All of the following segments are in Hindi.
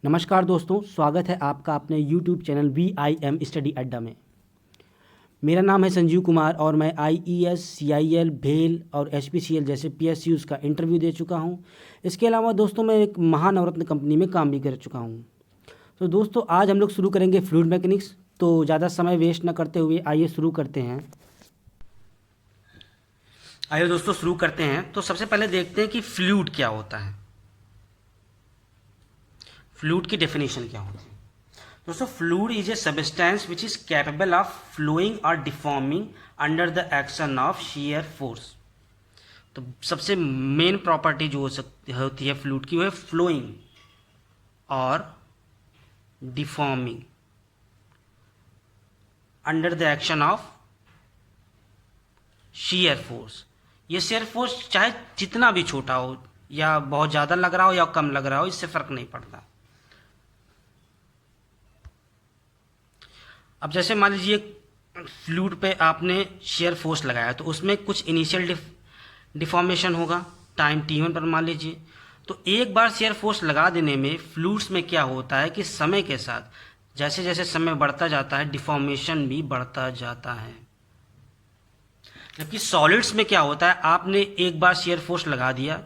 नमस्कार दोस्तों, स्वागत है आपका अपने YouTube चैनल VIM स्टडी अड्डा में। मेरा नाम है संजीव कुमार और मैं IES, CIL, भेल और HPCL जैसे PSUs का इंटरव्यू दे चुका हूं। इसके अलावा दोस्तों मैं एक महानवरत्न कंपनी में काम भी कर चुका हूं। तो दोस्तों आज हम लोग शुरू करेंगे फ्लूइड मैकेनिक्स। तो ज़्यादा समय वेस्ट न करते हुए आइए शुरू करते हैं। आइए दोस्तों शुरू करते हैं। तो सबसे पहले देखते हैं कि फ्लूइड क्या होता है, फ्लूइड की डेफिनेशन क्या होती है। दोस्तों fluid is a substance which is capable of flowing और deforming under the action of shear force. तो सबसे मेन प्रॉपर्टी जो होती है फ्लूइड की वो है फ्लोइंग और deforming under the action of shear force. ये शीयर फोर्स चाहे जितना भी छोटा हो या बहुत ज़्यादा लग रहा हो या कम लग रहा हो, इससे फर्क नहीं पड़ता। अब जैसे मान लीजिए फ्लूइड पे आपने शेयर फोर्स लगाया तो उसमें कुछ इनिशियल डिफॉर्मेशन होगा टाइम t1 पर मान लीजिए। तो एक बार शेयर फोर्स लगा देने में फ्लूइड्स में क्या होता है कि समय के साथ जैसे जैसे समय बढ़ता जाता है डिफॉर्मेशन भी बढ़ता जाता है। जबकि सॉलिड्स में क्या होता है, आपने एक बार शेयर फोर्स लगा दिया,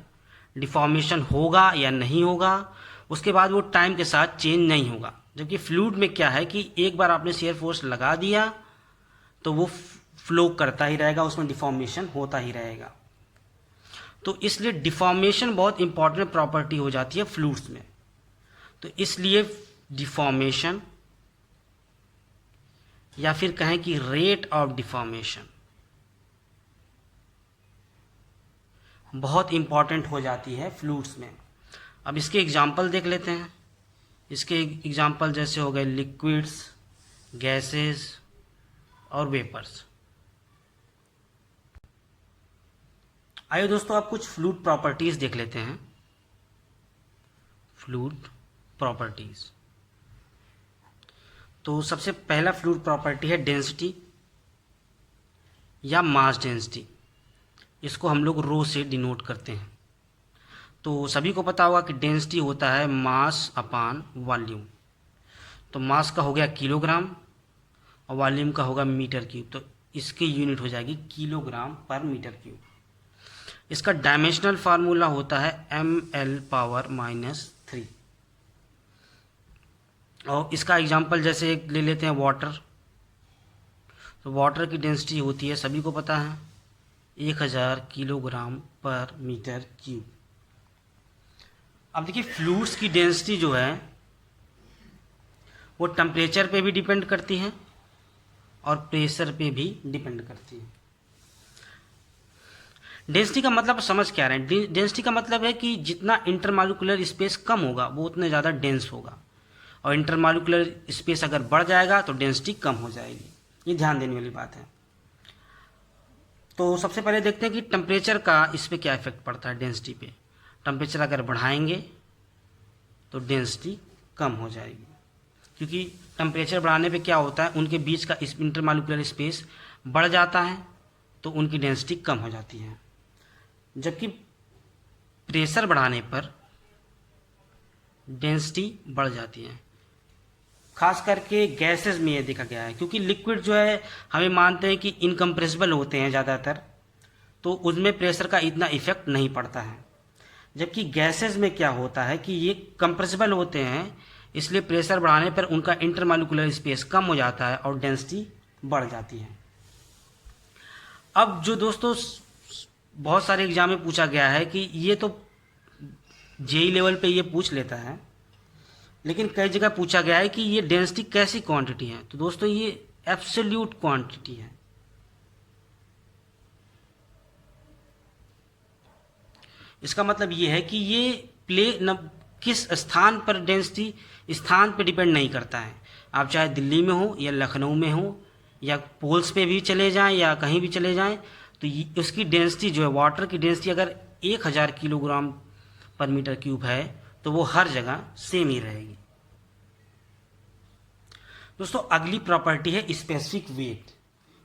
डिफॉर्मेशन होगा या नहीं होगा, उसके बाद वो टाइम के साथ चेंज नहीं होगा। जबकि फ्लूइड में क्या है कि एक बार आपने शेयर फोर्स लगा दिया तो वो फ्लो करता ही रहेगा, उसमें डिफॉर्मेशन होता ही रहेगा। तो इसलिए डिफॉर्मेशन बहुत इंपॉर्टेंट प्रॉपर्टी हो जाती है फ्लूइड्स में। तो इसलिए डिफॉर्मेशन या फिर कहें कि रेट ऑफ डिफॉर्मेशन बहुत इंपॉर्टेंट हो जाती है फ्लूइड्स में। अब इसके एग्जाम्पल देख लेते हैं। इसके एग्जाम्पल जैसे हो गए लिक्विड्स, गैसेस और वेपर्स। आइए दोस्तों आप कुछ फ्लूइड प्रॉपर्टीज देख लेते हैं। फ्लूइड प्रॉपर्टीज, तो सबसे पहला फ्लूइड प्रॉपर्टी है डेंसिटी या मास डेंसिटी। इसको हम लोग रो से डिनोट करते हैं। तो सभी को पता होगा कि डेंसिटी होता है मास अपान वॉल्यूम। तो मास का हो गया किलोग्राम और वॉल्यूम का होगा मीटर क्यूब। तो इसकी यूनिट हो जाएगी किलोग्राम पर मीटर क्यूब। इसका डायमेंशनल फार्मूला होता है ml⁻³ और इसका एग्जांपल जैसे ले लेते हैं वाटर। तो वाटर की डेंसिटी होती है, सभी को पता है, 1000 किलोग्राम पर मीटर क्यूब। अब देखिए फ्लूइड्स की डेंसिटी जो है वो टेम्परेचर पे भी डिपेंड करती है और प्रेशर पे भी डिपेंड करती है। डेंसिटी का मतलब समझ क्या रहे हैं? डेंसिटी का मतलब है कि जितना इंटरमॉलिक्यूलर स्पेस कम होगा वो उतने ज़्यादा डेंस होगा, और इंटरमॉलिक्यूलर स्पेस अगर बढ़ जाएगा तो डेंसिटी कम हो जाएगी। ये ध्यान देने वाली बात है। तो सबसे पहले देखते हैं कि टेम्परेचर का इस पर क्या इफेक्ट पड़ता है डेंसिटी पे। टेम्परेचर अगर बढ़ाएंगे तो डेंसिटी कम हो जाएगी, क्योंकि टेम्परेचर बढ़ाने पे क्या होता है, उनके बीच का इंटरमॉलिक्यूलर स्पेस बढ़ जाता है तो उनकी डेंसिटी कम हो जाती है। जबकि प्रेशर बढ़ाने पर डेंसिटी बढ़ जाती है। खास करके गैसेस में ये देखा गया है, क्योंकि लिक्विड जो है हमें मानते हैं कि इनकम्प्रेसिबल होते हैं ज़्यादातर, तो उसमें प्रेशर का इतना इफेक्ट नहीं पड़ता है। जबकि गैसेस में क्या होता है कि ये कंप्रेसिबल होते हैं, इसलिए प्रेशर बढ़ाने पर उनका इंटरमॉलिक्यूलर स्पेस कम हो जाता है और डेंसिटी बढ़ जाती है। अब जो दोस्तों बहुत सारे एग्जाम में पूछा गया है कि ये तो जेई लेवल पे ये पूछ लेता है, लेकिन कई जगह पूछा गया है कि ये डेंसिटी कैसी क्वांटिटी है। तो दोस्तों ये एब्सोल्यूट क्वांटिटी है। इसका मतलब ये है कि ये किस स्थान पर डेंसिटी स्थान पर डिपेंड नहीं करता है। आप चाहे दिल्ली में हो या लखनऊ में हो या पोल्स पे भी चले जाएं या कहीं भी चले जाएं, तो उसकी डेंसिटी जो है, वाटर की डेंसिटी अगर 1000 किलोग्राम पर मीटर क्यूब है तो वो हर जगह सेम ही रहेगी। दोस्तों अगली प्रॉपर्टी है स्पेसिफिक वेट।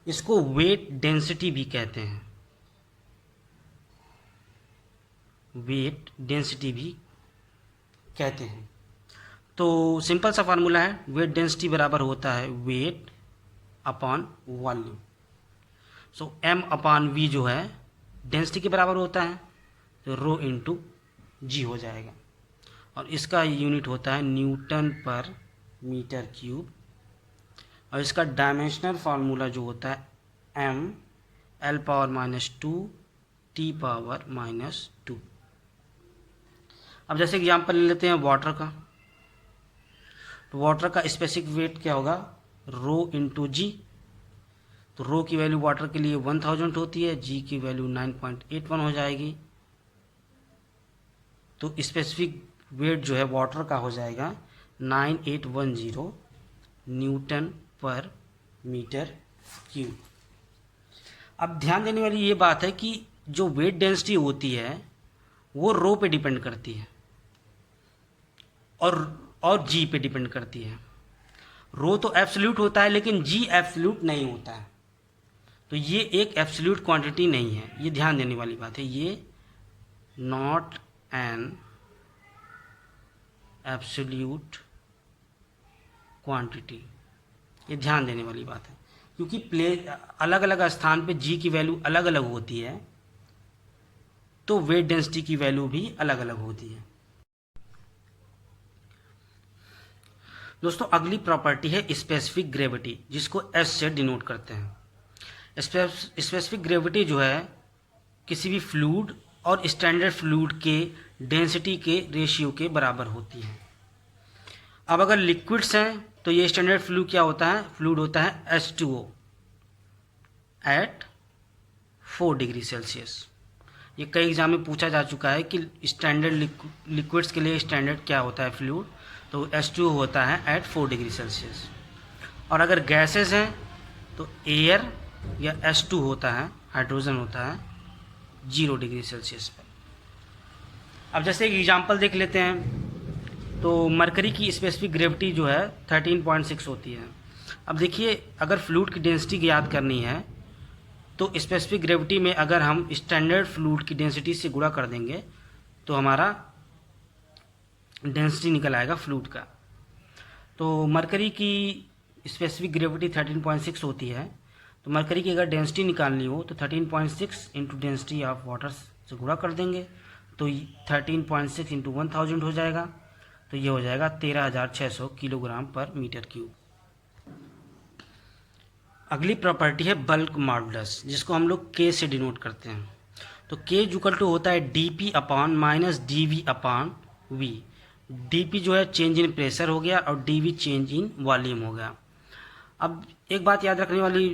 इसको वेट डेंसिटी भी कहते हैं। वेट डेंसिटी भी कहते हैं। तो सिंपल सा फार्मूला है, वेट डेंसिटी बराबर होता है वेट अपॉन वॉल्यूम। सो m अपॉन v जो है डेंसिटी के बराबर होता है, तो रो इंटू जी हो जाएगा, और इसका यूनिट होता है न्यूटन पर मीटर क्यूब, और इसका डायमेंशनल फार्मूला जो होता है m l power -2 t power -2। अब जैसे एग्जांपल ले लेते हैं वाटर का, तो वाटर का स्पेसिफिक वेट क्या होगा, रो इंटू जी। तो रो की वैल्यू वाटर के लिए 1000 होती है, जी की वैल्यू 9.81 हो जाएगी। तो स्पेसिफिक वेट जो है वाटर का हो जाएगा 9810 न्यूटन पर मीटर क्यूब। अब ध्यान देने वाली ये बात है कि जो वेट डेंसिटी होती है वो रो पे डिपेंड करती है और जी पे डिपेंड करती है। रो तो एब्सोल्यूट होता है लेकिन जी एब्सोल्यूट नहीं होता है, तो ये एक एब्सोल्यूट क्वांटिटी नहीं है, ये ध्यान देने वाली बात है। ये नॉट एन एब्सोल्यूट क्वांटिटी, ये ध्यान देने वाली बात है, क्योंकि अलग अलग स्थान पे जी की वैल्यू अलग अलग होती है, तो वेट डेंसिटी की वैल्यू भी अलग अलग होती है। दोस्तों अगली प्रॉपर्टी है स्पेसिफिक ग्रेविटी, जिसको एस से डिनोट करते हैं। स्पेसिफिक ग्रेविटी जो है किसी भी फ्लूइड और स्टैंडर्ड फ्लूइड के डेंसिटी के रेशियो के बराबर होती है। अब अगर लिक्विड्स हैं तो ये स्टैंडर्ड फ्लूइड क्या होता है, फ्लूइड होता है H2O एट 4 डिग्री सेल्सियस। ये कई एग्जाम में पूछा जा चुका है कि स्टैंडर्ड लिक्विड्स के लिए स्टैंडर्ड क्या होता है फ्लूइड, तो H2O होता है एट 4 डिग्री सेल्सियस। और अगर गैसेस हैं तो एयर या H2 होता है, हाइड्रोजन होता है 0 डिग्री सेल्सियस पर। अब जैसे एक एग्जांपल देख लेते हैं, तो मरकरी की स्पेसिफिक ग्रेविटी जो है 13.6 होती है। अब देखिए अगर फ्लूइड की डेंसिटी ज्ञात करनी है तो स्पेसिफिक ग्रेविटी में अगर हम स्टैंडर्ड फ्लूइड की डेंसिटी से गुणा कर देंगे तो हमारा डेंसिटी निकल आएगा फ्लूइड का। तो मरकरी की स्पेसिफिक ग्रेविटी 13.6 होती है, तो मरकरी की अगर डेंसिटी निकालनी हो तो 13.6 इंटू डेंसिटी ऑफ वाटर से गुणा कर देंगे, तो 13.6 इंटू 1000 हो जाएगा, तो ये हो जाएगा 13600 किलोग्राम पर मीटर क्यूब। अगली प्रॉपर्टी है बल्क मॉडुलस, जिसको हम लोग के से डिनोट करते हैं। तो के इक्वल टू होता है DP upon minus DV upon V. DP जो है चेंज इन प्रेशर हो गया और डीवी चेंज इन वॉल्यूम हो गया। अब एक बात याद रखने वाली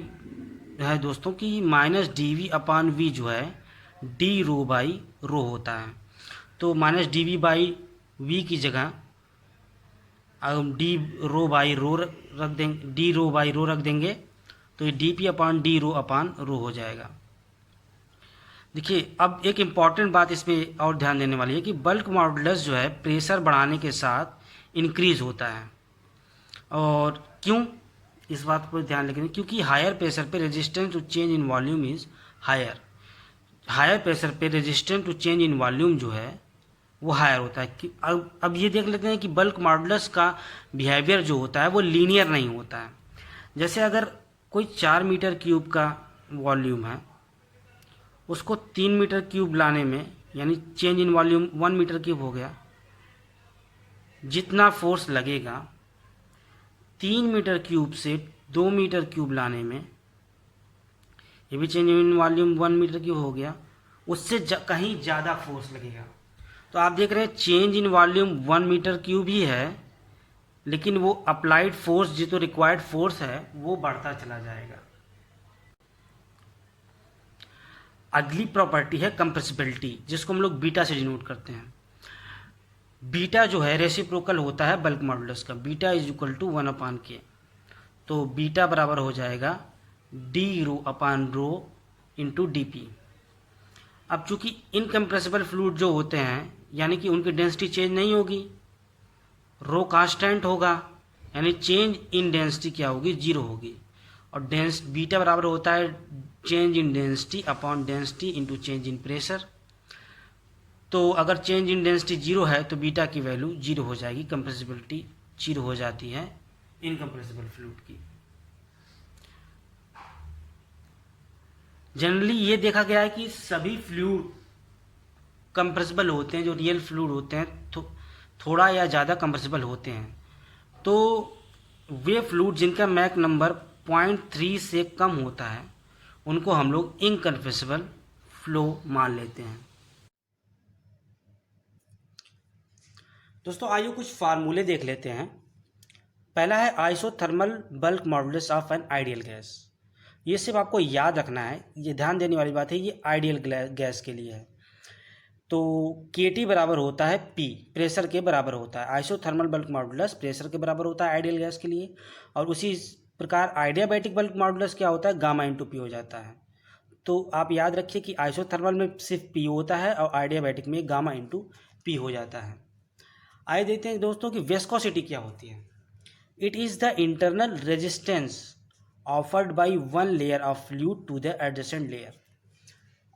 है दोस्तों कि माइनस डीवी अपॉन वी जो है डी रो बाई रो होता है, तो माइनस डीवी बाई वी की जगह हम डी रो बाई रो रख देंगे, डी रो बाई रो रख देंगे, तो ये D P upon D rho upon रो हो जाएगा। देखिए अब एक इम्पॉर्टेंट बात इसमें और ध्यान देने वाली है कि बल्क मॉडुलस जो है प्रेशर बढ़ाने के साथ इंक्रीज होता है। और क्यों, इस बात पर ध्यान रखें, क्योंकि हायर प्रेशर पे resistance to change in volume is higher. Higher pressure पे resistance to change in volume जो है वो हायर होता है कि अब ये देख लेते हैं कि बल्क मॉडुलस का बिहेवियर जो होता है वो लीनियर नहीं होता है। जैसे अगर कोई 4 मीटर क्यूब का वॉल्यूम है, उसको 3 मीटर क्यूब लाने में, यानी change in volume 1 metre cube हो गया, जितना फोर्स लगेगा 3 मीटर क्यूब से 2 मीटर क्यूब लाने में, ये भी change in volume 1 metre cube हो गया, उससे कहीं ज़्यादा फोर्स लगेगा। तो आप देख रहे हैं change in volume 1 metre cube ही है, लेकिन वो अप्लाइड फोर्स जो तो रिक्वायर्ड फोर्स है वो बढ़ता चला जाएगा। अगली प्रॉपर्टी है कंप्रेसिबिलिटी, जिसको हम लोग बीटा से डिनोट करते हैं। बीटा जो है रेसिप्रोकल होता है बल्क मॉडुलस का, beta is equal to 1/k। तो बीटा बराबर हो जाएगा D rho upon rho into D P. अब चूंकि इनकम्प्रेसिबल फ्लूइड जो होते हैं यानी कि उनकी डेंसिटी चेंज नहीं होगी, रो कांस्टेंट होगा, यानी चेंज इन डेंसिटी क्या होगी, 0 होगी। और बीटा बराबर होता है change in density upon density into change in pressure. तो अगर चेंज इन डेंसिटी 0 है तो बीटा की वैल्यू 0 हो जाएगी, कंप्रेसिबिलिटी जीरो हो जाती है इनकम्प्रेसिबल फ्लूइड की। जनरली ये देखा गया है कि सभी फ्लूइड कंप्रेसिबल होते हैं, जो रियल फ्लूइड होते हैं थोड़ा या ज़्यादा कंप्रेसिबल होते हैं। तो वे फ्लूइड जिनका मैक नंबर 0.3 से कम होता है उनको हम लोग इनकम्प्रेसिबल फ्लो मान लेते हैं। दोस्तों आइए कुछ फार्मूले देख लेते हैं। पहला है isothermal bulk modulus of an ideal gas. ये सिर्फ आपको याद रखना है, ये ध्यान देने वाली बात है, ये आइडियल गैस के लिए है। तो KT बराबर होता है P, प्रेशर के बराबर होता है। आइसोथर्मल बल्क मॉडुलस प्रेशर के बराबर होता है आइडियल गैस के लिए, और उसी प्रकार आइडियाबैटिक बल्क मॉडुलस क्या होता है, गामा इंटू P हो जाता है। तो आप याद रखिए कि आइसोथर्मल में सिर्फ P होता है और आइडियाबैटिक में गामा इंटू P हो जाता है। आइए देखते हैं दोस्तों कि विस्कोसिटी क्या होती है। It is the internal resistance offered by one layer of fluid to the adjacent layer.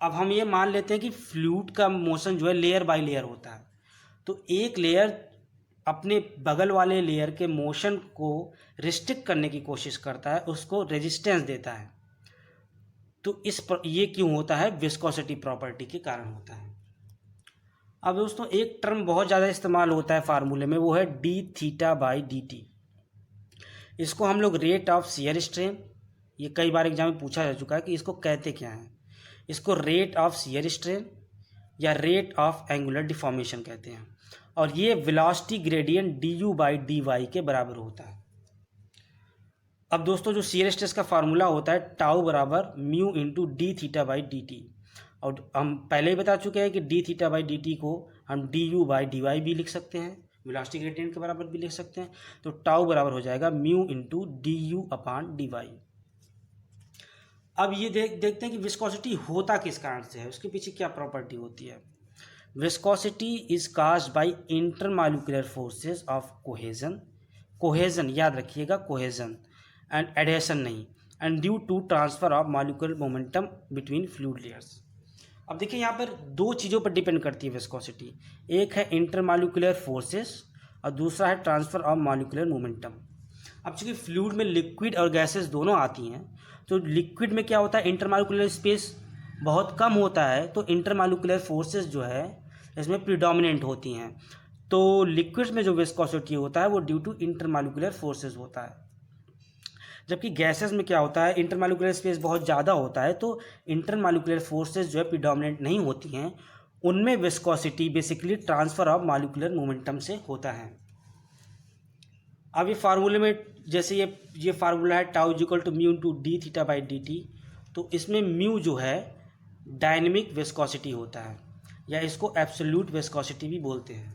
अब हम ये मान लेते हैं कि फ्लूइड का मोशन जो है लेयर बाय लेयर होता है, तो एक लेयर अपने बगल वाले लेयर के मोशन को रिस्ट्रिक्ट करने की कोशिश करता है, उसको रेजिस्टेंस देता है। तो ये क्यों होता है, विस्कोसिटी प्रॉपर्टी के कारण होता है। अब दोस्तों एक टर्म बहुत ज़्यादा इस्तेमाल होता है फार्मूले में, वो है D theta by D T. इसको हम लोग रेट ऑफ शियर स्ट्रेन, ये कई बार एग्जाम में पूछा जा चुका है कि इसको कहते क्या हैं। इसको रेट ऑफ शियर स्ट्रेन या रेट ऑफ एंगुलर डिफॉर्मेशन कहते हैं, और ये velocity gradient du by dy के बराबर होता है। अब दोस्तों जो शियर स्ट्रेस का फार्मूला होता है टाउ बराबर mu into D theta by D T, और हम पहले ही बता चुके हैं कि D theta by D T को हम du बाई डी वाई भी लिख सकते हैं, वेलोसिटी ग्रेडियंट के बराबर भी लिख सकते हैं। तो टाउ बराबर हो जाएगा mu into D U upon D Y. अब ये देखते हैं कि विस्कोसिटी होता किस कारण से है, उसके पीछे क्या प्रॉपर्टी होती है। Viscosity is caused by intermolecular forces of cohesion, cohesion याद रखिएगा, कोहेजन एंड एडहेशन नहीं, and due to transfer of molecular momentum between fluid layers. अब देखिए यहाँ पर दो चीज़ों पर डिपेंड करती है विस्कोसिटी, एक है इंटरमॉलिक्यूलर फोर्सेस और दूसरा है ट्रांसफर ऑफ मॉलिक्यूलर मोमेंटम। अब चूँकि फ्लूइड में लिक्विड और गैसेस दोनों आती हैं, तो लिक्विड में क्या होता है, इंटरमॉलिक्यूलर स्पेस बहुत कम होता है, तो इंटरमॉलिक्यूलर फोर्सेस जो है इसमें प्रीडोमिनेंट होती हैं। तो लिक्विड्स में जो विस्कोसिटी होता है वो ड्यू टू इंटरमॉलिक्यूलर फोर्सेस होता है, जबकि गैसेस में क्या होता है, इंटरमॉलिक्यूलर स्पेस बहुत ज़्यादा होता है, तो इंटरमॉलिक्यूलर फोर्सेस जो है प्रीडोमिनेंट नहीं होती हैं, उनमें viscosity basically transfer of molecular momentum से होता है। अब ये फार्मूले में जैसे ये फार्मूला है tau equal to mu into D theta by D T, तो इसमें म्यू जो है डायनेमिक विस्कोसिटी होता है, या इसको एब्सोल्यूट विस्कोसिटी भी बोलते हैं।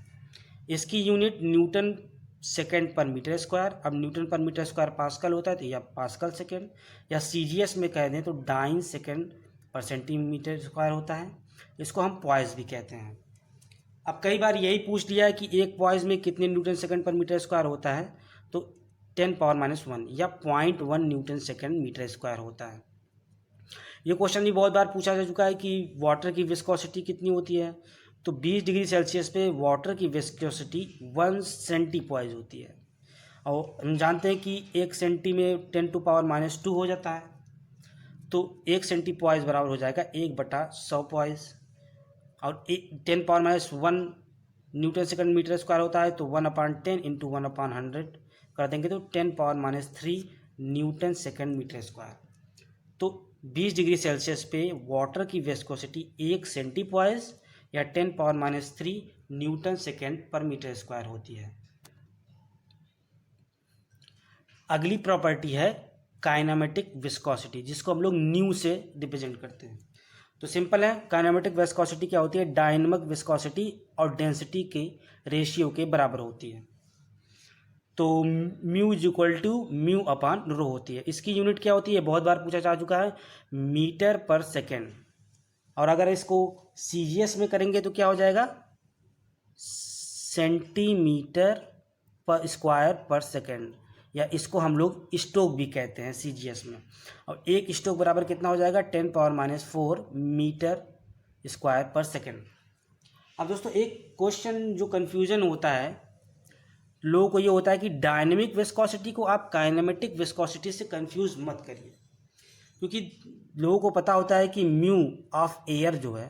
इसकी यूनिट न्यूटन सेकेंड पर मीटर स्क्वायर, अब न्यूटन पर मीटर स्क्वायर पास्कल होता है, तो या पास्कल सेकेंड, या CGS में कह दें तो डाइन सेकेंड पर सेंटीमीटर स्क्वायर होता है। इसको हम पॉइस भी कहते हैं। अब कई बार यही पूछ लिया है कि एक पॉइस में कितने न्यूटन सेकेंड पर मीटर स्क्वायर होता है, तो 10⁻⁻1 या 0.1 न्यूटन सेकेंड मीटर स्क्वायर होता है। ये क्वेश्चन भी बहुत बार पूछा जा चुका है कि वाटर की विस्कोसिटी कितनी होती है, तो 20 डिग्री सेल्सियस पे वाटर की विस्कोसिटी 1 सेंटीपॉइज होती है, और हम जानते हैं कि 1 सेंटी में 10⁻⁻2 हो जाता है, तो 1 सेंटीपॉइज बराबर हो जाएगा 1/100 पॉइज, और 10⁻⁻1 न्यूटन सेकेंड मीटर स्क्वायर होता है, तो 1/10 इंटू 1/100 कर देंगे तो 10⁻³ न्यूटन सेकेंड मीटर स्क्वायर। तो 20 डिग्री सेल्सियस पे वाटर की विस्कोसिटी 1 सेंटीपॉइज या 10⁻³ न्यूटन सेकेंड पर मीटर स्क्वायर होती है। अगली प्रॉपर्टी है काइनेमेटिक विस्कोसिटी, जिसको हम लोग न्यू से रिप्रेजेंट करते हैं। तो सिंपल है, काइनेमेटिक विस्कोसिटी क्या होती है, डायनेमिक विस्कोसिटी और डेंसिटी के रेशियो के बराबर होती है। तो mu is equal to mu upon rho होती है। इसकी यूनिट क्या होती है, बहुत बार पूछा जा चुका है, मीटर पर सेकेंड, और अगर इसको CGS में करेंगे तो क्या हो जाएगा, सेंटीमीटर पर स्क्वायर पर सेकेंड, या इसको हम लोग स्ट्रोक भी कहते हैं CGS में। और एक स्ट्रोक बराबर कितना हो जाएगा, 10⁻⁴ मीटर स्क्वायर पर सेकेंड। अब दोस्तों एक क्वेश्चन जो कन्फ्यूजन होता है लोगों को ये होता है कि डायनेमिक विस्कोसिटी को आप काइनेमेटिक विस्कोसिटी से कंफ्यूज मत करिए, क्योंकि लोगों को पता होता है कि म्यू ऑफ एयर जो है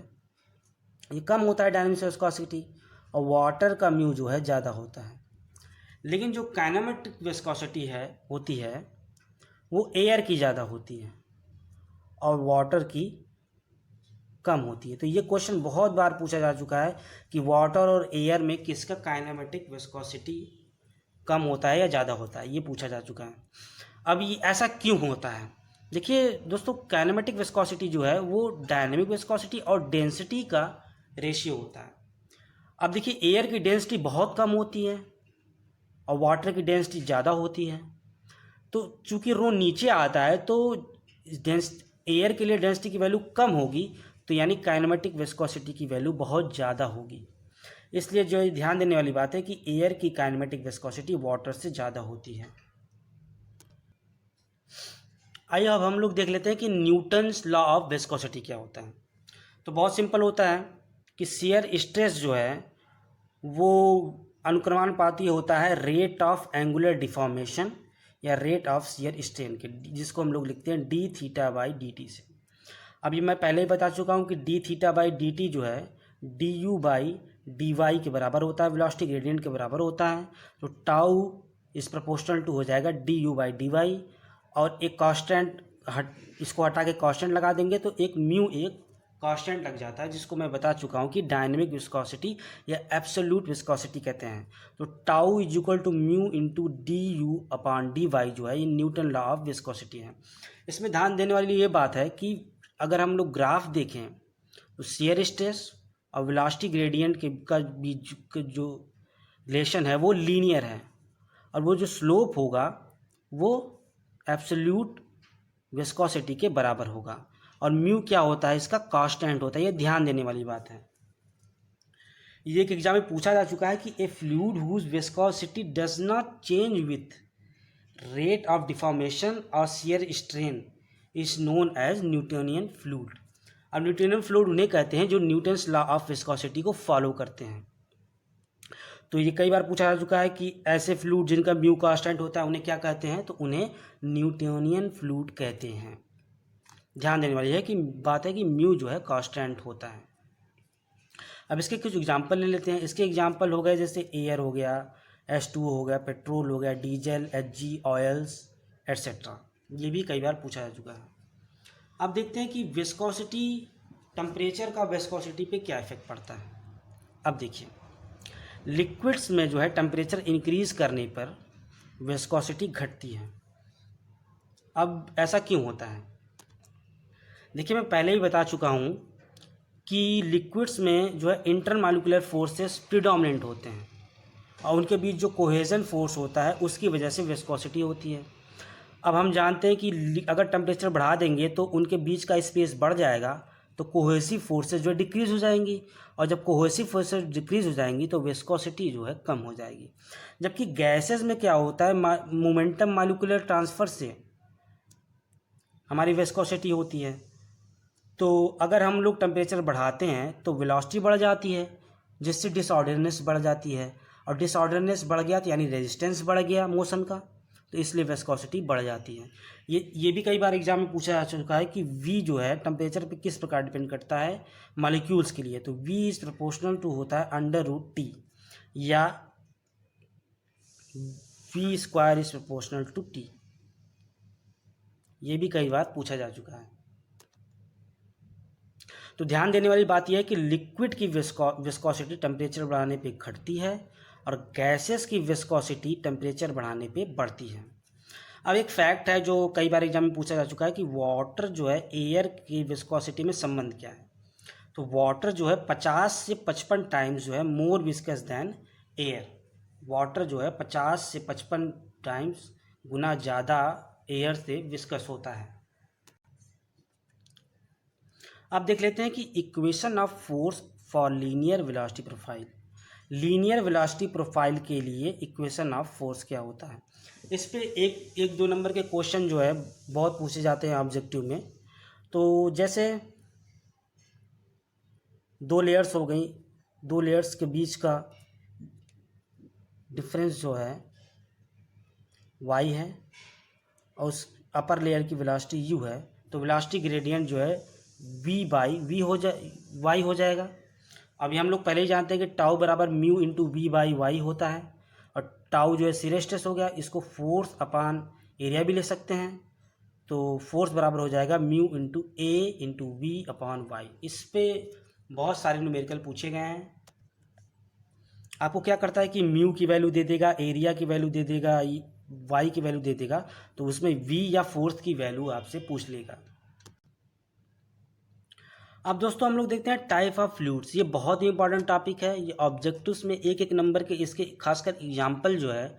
ये कम होता है डायनेमिक विस्कोसिटी, और वाटर का म्यू जो है ज़्यादा होता है। लेकिन जो काइनेमेटिक विस्कोसिटी है होती है वो एयर की ज़्यादा होती है और वाटर की कम होती है। तो ये क्वेश्चन बहुत बार पूछा जा चुका है कि वाटर और एयर में किसका काइनेमेटिक विस्कोसिटी कम होता है या ज़्यादा होता है, ये पूछा जा चुका है। अब ये ऐसा क्यों होता है? देखिए दोस्तों, काइनेमेटिक विस्कोसिटी जो है वो डायनेमिक विस्कोसिटी और डेंसिटी का रेशियो होता है। अब देखिए, एयर की डेंसिटी बहुत कम होती है और वाटर की डेंसिटी ज़्यादा होती है। तो चूंकि रो नीचे आता है तो एयर के लिए डेंसिटी की वैल्यू कम होगी, तो यानी काइनेमेटिक विस्कोसिटी की वैल्यू बहुत ज़्यादा होगी। इसलिए जो ध्यान देने वाली बात है कि एयर की काइनेमेटिक विस्कोसिटी वाटर से ज़्यादा होती है। आइए अब हम लोग देख लेते हैं कि न्यूटन्स लॉ ऑफ विस्कोसिटी क्या होता है। तो बहुत सिंपल होता है कि शियर स्ट्रेस जो है वो अनुक्रमानुपाती होता है रेट ऑफ एंगुलर डिफॉर्मेशन या रेट ऑफ शियर स्ट्रेन के, जिसको हम लोग लिखते हैं D theta by D T से। अभी मैं पहले ही बता चुका हूँ कि D theta by D T जो है D U by D Y के बराबर होता है, वेलोसिटी ग्रेडियंट के बराबर होता है। तो टाउ इज प्रोपोर्शनल टू हो जाएगा D U by D Y, और एक कांस्टेंट इसको हटा के कांस्टेंट लगा देंगे तो एक म्यू एक कांस्टेंट लग जाता है, जिसको मैं बता चुका हूँ कि डायनेमिक विस्कोसिटी या एब्सोल्यूट विस्कोसिटी कहते हैं। तो tau is equal to mu into D U upon D Y जो है ये न्यूटन लॉ ऑफ विस्कोसिटी है। इसमें ध्यान देने वाली ये बात है कि अगर हम लोग ग्राफ देखें तो शियर स्ट्रेस और वेलोसिटी ग्रेडियंट के का बीच जो रिलेशन है वो लीनियर है, और वो जो स्लोप होगा वो एब्सोल्यूट विस्कोसिटी के बराबर होगा, और म्यू क्या होता है, इसका कांस्टेंट होता है। ये ध्यान देने वाली बात है। ये एक एग्जाम में पूछा जा चुका है कि a fluid whose viscosity does not change with rate of deformation और shear strain is known as Newtonian fluid. अब न्यूटोनियन फ्लूइड उन्हें कहते हैं जो न्यूटन्स लॉ ऑफ विस्कोसिटी को फॉलो करते हैं। तो ये कई बार पूछा जा चुका है कि ऐसे फ्लूइड जिनका म्यू कांस्टेंट होता है उन्हें क्या कहते हैं, तो उन्हें न्यूटोनियन फ्लूइड कहते हैं। ध्यान देने वाली है कि बात है कि म्यू जो है कांस्टेंट होता है। अब इसके कुछ एग्जांपल ले लेते हैं। इसके एग्जांपल हो गए जैसे एयर हो गया, H2O हो गया, पेट्रोल हो गया, डीजल, HG, ऑयल्स एट्सेट्रा। ये भी कई बार पूछा जा चुका है। अब देखते हैं कि विस्कोसिटी, टेम्परेचर का विस्कोसिटी पे क्या इफेक्ट पड़ता है। अब देखिए, लिक्विड्स में जो है टेम्परेचर इंक्रीज करने पर विस्कोसिटी घटती है। अब ऐसा क्यों होता है? देखिए, मैं पहले ही बता चुका हूँ कि लिक्विड्स में जो है इंटरमॉलिक्यूलर फोर्सेस प्रीडोमिनेंट होते हैं, और उनके बीच जो कोहेजन फोर्स होता है उसकी वजह से विस्कोसिटी होती है। अब हम जानते हैं कि अगर टेम्परेचर बढ़ा देंगे तो उनके बीच का स्पेस बढ़ जाएगा, तो कोहेसिव फोर्सेस जो डिक्रीज़ हो जाएंगी, और जब कोहेसिव फोर्सेस डिक्रीज़ हो जाएंगी तो विस्कोसिटी जो है कम हो जाएगी। जबकि गैसेस में क्या होता है, मोमेंटम मॉलिक्यूलर ट्रांसफ़र से हमारी विस्कोसिटी होती है। तो अगर हम लोग टेम्परेचर बढ़ाते हैं तो वेलोसिटी बढ़ जाती है, जिससे डिसऑर्डरनेस बढ़ जाती है, और डिसऑर्डरनेस बढ़ गया तो यानी रेजिस्टेंस बढ़ गया मोशन का, तो इसलिए विस्कोसिटी बढ़ जाती है। ये भी कई बार एग्जाम में पूछा जा चुका है कि V जो है टेम्परेचर पे किस प्रकार डिपेंड करता है मॉलिक्यूल्स के लिए। तो V इज प्रोपोर्शनल टू होता है √T, या V square is proportional to T। ये भी कई बार पूछा जा चुका है। तो ध्यान देने वाली बात यह है कि लिक्विड की विस्कोसिटी टेम्परेचर बढ़ाने पे घटती है, और गैसेस की विस्कोसिटी टेम्परेचर बढ़ाने पे बढ़ती है। अब एक फैक्ट है जो कई बार एग्जाम में पूछा जा चुका है कि वाटर जो है एयर की विस्कोसिटी में संबंध क्या है। तो वाटर जो है 50 से 55 टाइम्स जो है more viscous than air. Water जो है 50 से 55 टाइम्स गुना ज़्यादा एयर से विस्कस होता है। अब देख लेते हैं कि equation of force for linear velocity profile. Linear velocity profile के लिए इक्वेशन ऑफ फोर्स क्या होता है। इस पे एक 2 नंबर के क्वेश्चन जो है बहुत पूछे जाते हैं ऑब्जेक्टिव में। तो जैसे 2 लेयर्स हो गई, 2 लेयर्स के बीच का डिफरेंस जो है y है और उस अपर लेयर की वेलोसिटी u है, तो वेलोसिटी ग्रेडियंट जो है v बाई वी हो जाए y हो जाएगा। अभी हम लोग पहले ही जानते हैं कि टाउ बराबर mu into V by Y होता है, और टाउ जो है शियर स्ट्रेस हो गया, इसको फोर्स अपान एरिया भी ले सकते हैं, तो फोर्स बराबर हो जाएगा mu into A into V upon Y. इस पे बहुत सारे न्यूमेरिकल पूछे गए हैं। आपको क्या करता है कि म्यू की वैल्यू दे देगा, एरिया की वैल्यू दे देगा, वाई की वैल्यू दे देगा, तो उसमें वी या फोर्स की वैल्यू आपसे पूछ लेगा। अब दोस्तों हम लोग देखते हैं टाइप ऑफ फ्लूइड्स। ये बहुत ही इंपॉर्टेंट टॉपिक है, ये ऑब्जेक्टिव्स में एक एक नंबर के इसके खासकर एग्जाम्पल जो है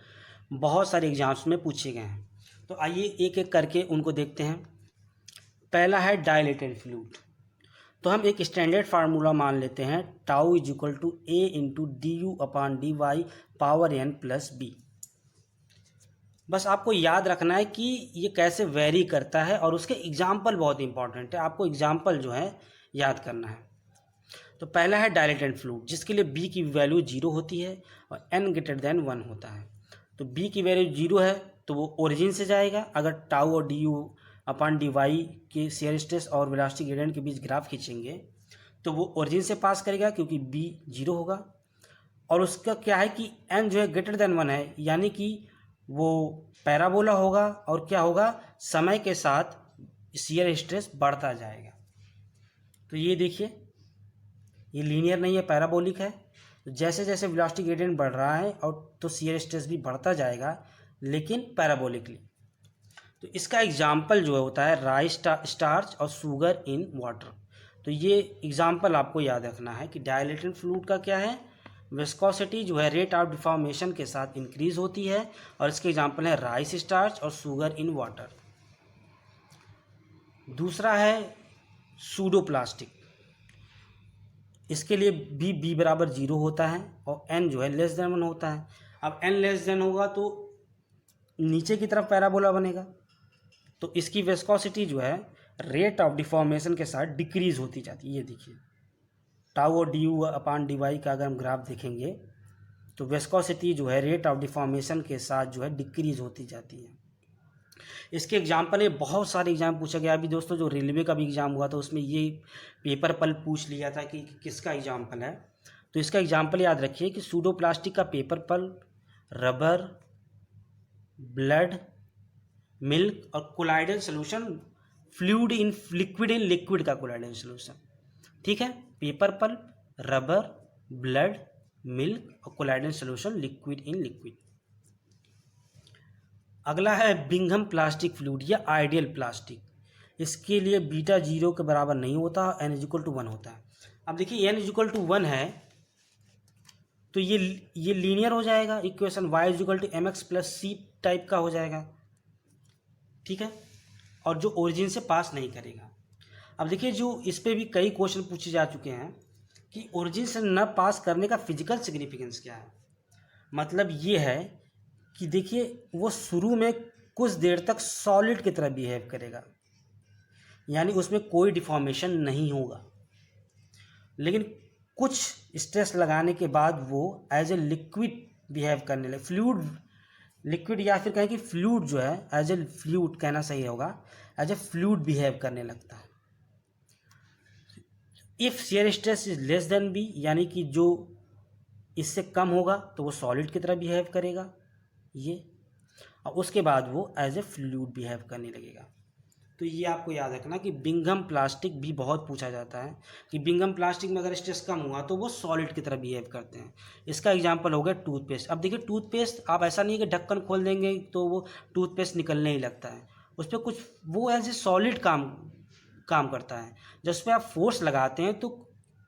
बहुत सारे एग्जाम्स में पूछे गए हैं। तो आइए एक एक करके उनको देखते हैं। पहला है डायलेटेड फ्लूइड। तो हम एक स्टैंडर्ड फार्मूला मान लेते हैं, tau is equal to A into D U upon D Y power N plus B. बस आपको याद रखना है कि ये कैसे वेरी करता है, और उसके एग्जाम्पल बहुत इंपॉर्टेंट है, आपको एग्जाम्पल जो है याद करना है। तो पहला है डायलेटेड फ्लूइड, जिसके लिए b की वैल्यू 0 होती है और n ग्रेटर देन 1 होता है। तो b की वैल्यू 0 है तो वो ओरिजिन से जाएगा। अगर टाउ और D U upon D Y के शियर स्ट्रेस और वेलोसिटी ग्रेडियंट के बीच ग्राफ खींचेंगे तो वो ओरिजिन से पास करेगा, क्योंकि b 0 होगा। और उसका क्या है कि n जो है ग्रेटर देन 1 है, यानी कि वो पैराबोला होगा, और क्या होगा, समय के साथ शियर स्ट्रेस बढ़ता जाएगा। तो ये देखिए, ये लीनियर नहीं है, पैराबोलिक है। तो जैसे जैसे वेलोसिटी ग्रेडियंट बढ़ रहा है और तो शियर स्ट्रेस भी बढ़ता जाएगा, लेकिन पैराबोलिकली। तो इसका एग्जाम्पल जो होता है राइस स्टार्च और शुगर इन वाटर। तो ये एग्जाम्पल आपको याद रखना है कि डायलेटेड फ्लूइड का क्या है, विस्कोसिटी जो है रेट ऑफ डिफॉर्मेशन के साथ इंक्रीज होती है, और इसके एग्जाम्पल है राइस स्टार्च और शुगर इन वाटर। दूसरा है सूडोप्लास्टिक। इसके लिए भी b बराबर 0 होता है और n जो है लेस देन 1 होता है। अब n लेस देन होगा तो नीचे की तरफ पैराबोला बनेगा, तो इसकी विस्कोसिटी जो है रेट ऑफ डिफॉर्मेशन के साथ डिक्रीज होती जाती है। ये देखिए, टाउ और D U upon D Y का अगर हम ग्राफ देखेंगे तो विस्कोसिटी जो है रेट ऑफ डिफॉर्मेशन के साथ जो है डिक्रीज होती जाती है। इसके एग्जाम्पल है, बहुत सारे एग्जाम पूछा गया। अभी दोस्तों जो रेलवे का भी एग्ज़ाम हुआ था उसमें ये पेपर पल पूछ लिया था कि किसका एग्जाम्पल है। तो इसका एग्जाम्पल याद रखिए कि सूडोप्लास्टिक का पेपर पल, रबर, ब्लड, मिल्क और colloidal solution, fluid in liquid का कोलाइडल सोल्यूशन। ठीक है, पेपर पल, रबर, ब्लड, मिल्क और colloidal solution liquid in liquid. अगला है बिंघम प्लास्टिक फ्लूइड या आइडियल प्लास्टिक। इसके लिए बीटा 0 के बराबर नहीं होता, n इज इक्वल टू 1 होता है। अब देखिए n इज इक्वल टू 1 है तो ये लीनियर हो जाएगा equation, y is equal to M X plus C type का हो जाएगा। ठीक है, और जो ओरिजिन से पास नहीं करेगा। अब देखिए, जो इस पे भी कई क्वेश्चन पूछे जा चुके हैं कि ओरिजिन से न पास करने का फिजिकल सिग्निफिकेंस क्या है। मतलब ये है कि देखिए, वो शुरू में कुछ देर तक सॉलिड की तरह बिहेव करेगा, यानी उसमें कोई डिफॉर्मेशन नहीं होगा, लेकिन कुछ स्ट्रेस लगाने के बाद वो एज ए लिक्विड बिहेव करने लगे। फ्लूइड, लिक्विड या फिर कहें कि फ्लूइड जो है एज ए फ्लूइड कहना सही होगा, एज ए फ्लूइड बिहेव करने लगता है। If shear stress is less than B, यानी कि जो इससे कम होगा तो वो सॉलिड की तरह बिहेव करेगा ये, और उसके बाद वो एज ए फ्लूइड बिहेव करने लगेगा। तो ये आपको याद रखना कि बिंघम प्लास्टिक भी बहुत पूछा जाता है कि बिंघम प्लास्टिक में अगर स्ट्रेस कम हुआ तो वो सॉलिड की तरह बिहेव करते हैं। इसका एग्जांपल हो गया टूथपेस्ट। अब देखिए, टूथपेस्ट आप ऐसा नहीं है कि ढक्कन खोल देंगे तो वो टूथपेस्ट निकलने ही लगता है, उस पर कुछ वो एज ए सॉलिड काम करता है। जब उस पर आप फोर्स लगाते हैं तो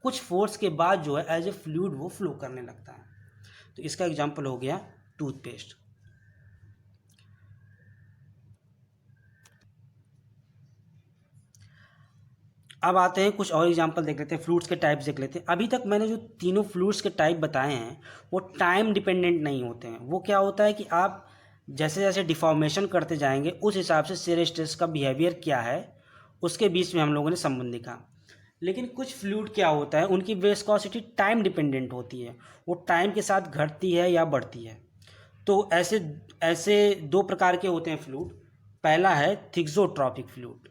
कुछ फोर्स के बाद जो है एज ए फ्लूइड वो फ्लो करने लगता है। तो इसका एग्जाम्पल हो गया टूथपेस्ट। अब आते हैं कुछ और एग्जांपल देख लेते हैं, फ्लूइड्स के टाइप्स देख लेते हैं। अभी तक मैंने जो तीनों फ्लूइड्स के टाइप बताए हैं वो टाइम डिपेंडेंट नहीं होते हैं। वो क्या होता है कि आप जैसे जैसे डिफॉर्मेशन करते जाएंगे उस हिसाब से शियर स्ट्रेस का बिहेवियर क्या है उसके बीच में हम लोगों ने संबंध देखा। लेकिन कुछ फ्लूइड क्या होता है, उनकी विस्कोसिटी टाइम डिपेंडेंट होती है, वो टाइम के साथ घटती है या बढ़ती है। तो ऐसे ऐसे दो प्रकार के होते हैं फ्लूइड। पहला है थिक्सोट्रॉपिक फ्लूइड,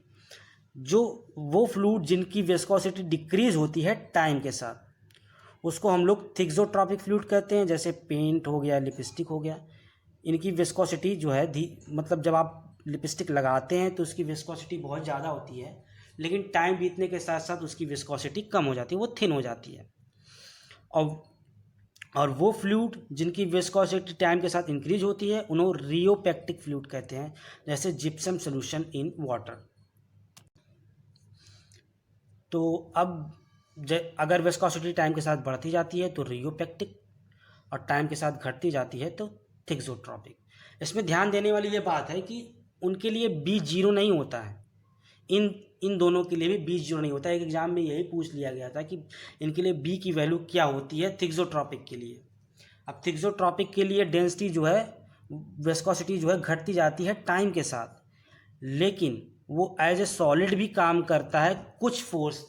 जो वो फ्लूइड जिनकी विस्कोसिटी डिक्रीज होती है टाइम के साथ, उसको हम लोग थिक्सोट्रॉपिक फ्लूइड कहते हैं। जैसे पेंट हो गया, लिपस्टिक हो गया, इनकी विस्कोसिटी जो है मतलब जब आप लिपस्टिक लगाते हैं तो उसकी विस्कोसिटी बहुत ज़्यादा होती है, लेकिन टाइम बीतने के साथ साथ उसकी विस्कोसिटी कम हो जाती है, वो थिन हो जाती है। और वो फ्लूइड जिनकी विस्कोसिटी टाइम के साथ इंक्रीज होती है उन्हें रियोपेक्टिक फ्लूइड कहते हैं, जैसे जिप्सम सोल्यूशन इन वाटर। तो अब अगर विस्कोसिटी टाइम के साथ बढ़ती जाती है तो रियोपेक्टिक, और टाइम के साथ घटती जाती है तो थिक्सोट्रॉपिक। इसमें ध्यान देने वाली ये बात है कि उनके लिए बी जीरो नहीं होता है, इन दोनों के लिए भी बी जीरो नहीं होता है। एक एग्जाम में यही पूछ लिया गया था कि इनके लिए बी की वैल्यू क्या होती है थिक्सोट्रॉपिक के लिए। अब थिक्सोट्रॉपिक के लिए डेंसिटी जो है, विस्कोसिटी जो है घटती जाती है टाइम के साथ, लेकिन वो एज ए सॉलिड भी काम करता है, कुछ फोर्स,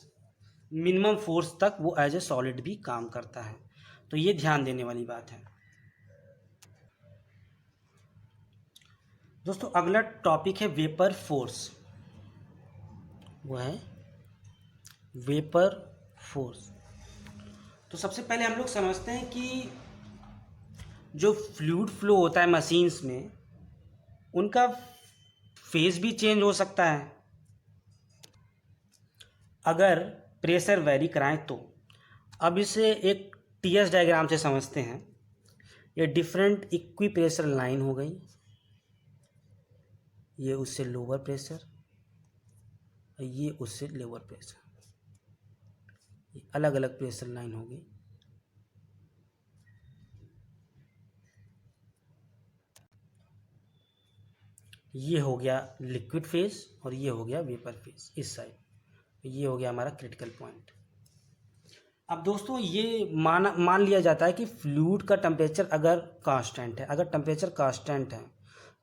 मिनिमम फोर्स तक वो एज ए सॉलिड भी काम करता है। तो ये ध्यान देने वाली बात है दोस्तों। अगला टॉपिक है वेपर फोर्स, वो है वेपर फोर्स। तो सबसे पहले हम लोग समझते हैं कि जो फ्लूइड फ्लो होता है मशीन्स में, उनका फेज भी चेंज हो सकता है अगर प्रेशर वेरी कराएं तो। अब इसे एक टीएस डायग्राम से समझते हैं। ये डिफरेंट इक्वी प्रेशर लाइन हो गई, ये उससे लोअर प्रेशर, ये उससे लोअर प्रेशर, ये अलग अलग प्रेशर लाइन हो गई। ये हो गया लिक्विड फेज और ये हो गया वेपर फेज इस साइड, ये हो गया हमारा क्रिटिकल पॉइंट। अब दोस्तों ये मान लिया जाता है कि फ्लूइड का टेम्परेचर अगर कांस्टेंट है, अगर टेम्परेचर कांस्टेंट है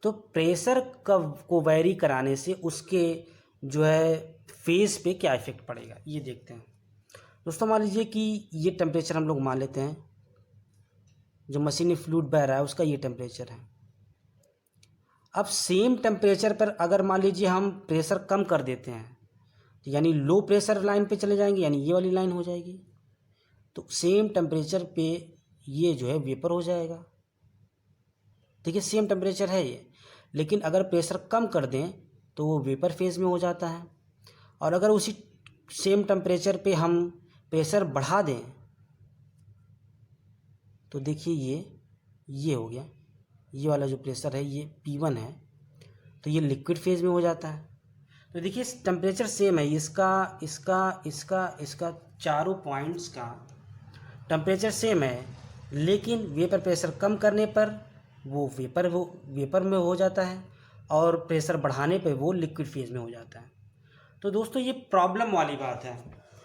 तो प्रेशर को वेरी कराने से उसके जो है फेज पे क्या इफेक्ट पड़ेगा, ये देखते हैं दोस्तों। मान लीजिए कि ये टेम्परेचर हम लोग मान लेते हैं, जो मशीन में फ्लूइड बह रहा है उसका ये टेम्परेचर है। अब सेम टेम्परेचर पर अगर मान लीजिए हम प्रेशर कम कर देते हैं, तो यानी लो प्रेशर लाइन पे चले जाएंगे, यानी ये वाली लाइन हो जाएगी। तो सेम टेम्परेचर पे ये जो है वेपर हो जाएगा। देखिए सेम टेम्परेचर है ये, लेकिन अगर प्रेशर कम कर दें तो वो वेपर फेज में हो जाता है। और अगर उसी सेम टेम्परेचर पे हम प्रेशर बढ़ा दें तो देखिए ये हो गया, ये वाला जो प्रेशर है ये P1 है, तो ये लिक्विड फेज में हो जाता है। तो देखिए टेम्परेचर सेम है, इसका इसका इसका इसका चारों पॉइंट्स का टेम्परेचर सेम है, लेकिन वेपर प्रेशर कम करने पर वो वेपर में हो जाता है और प्रेशर बढ़ाने पर वो लिक्विड फेज में हो जाता है। तो दोस्तों ये प्रॉब्लम वाली बात है,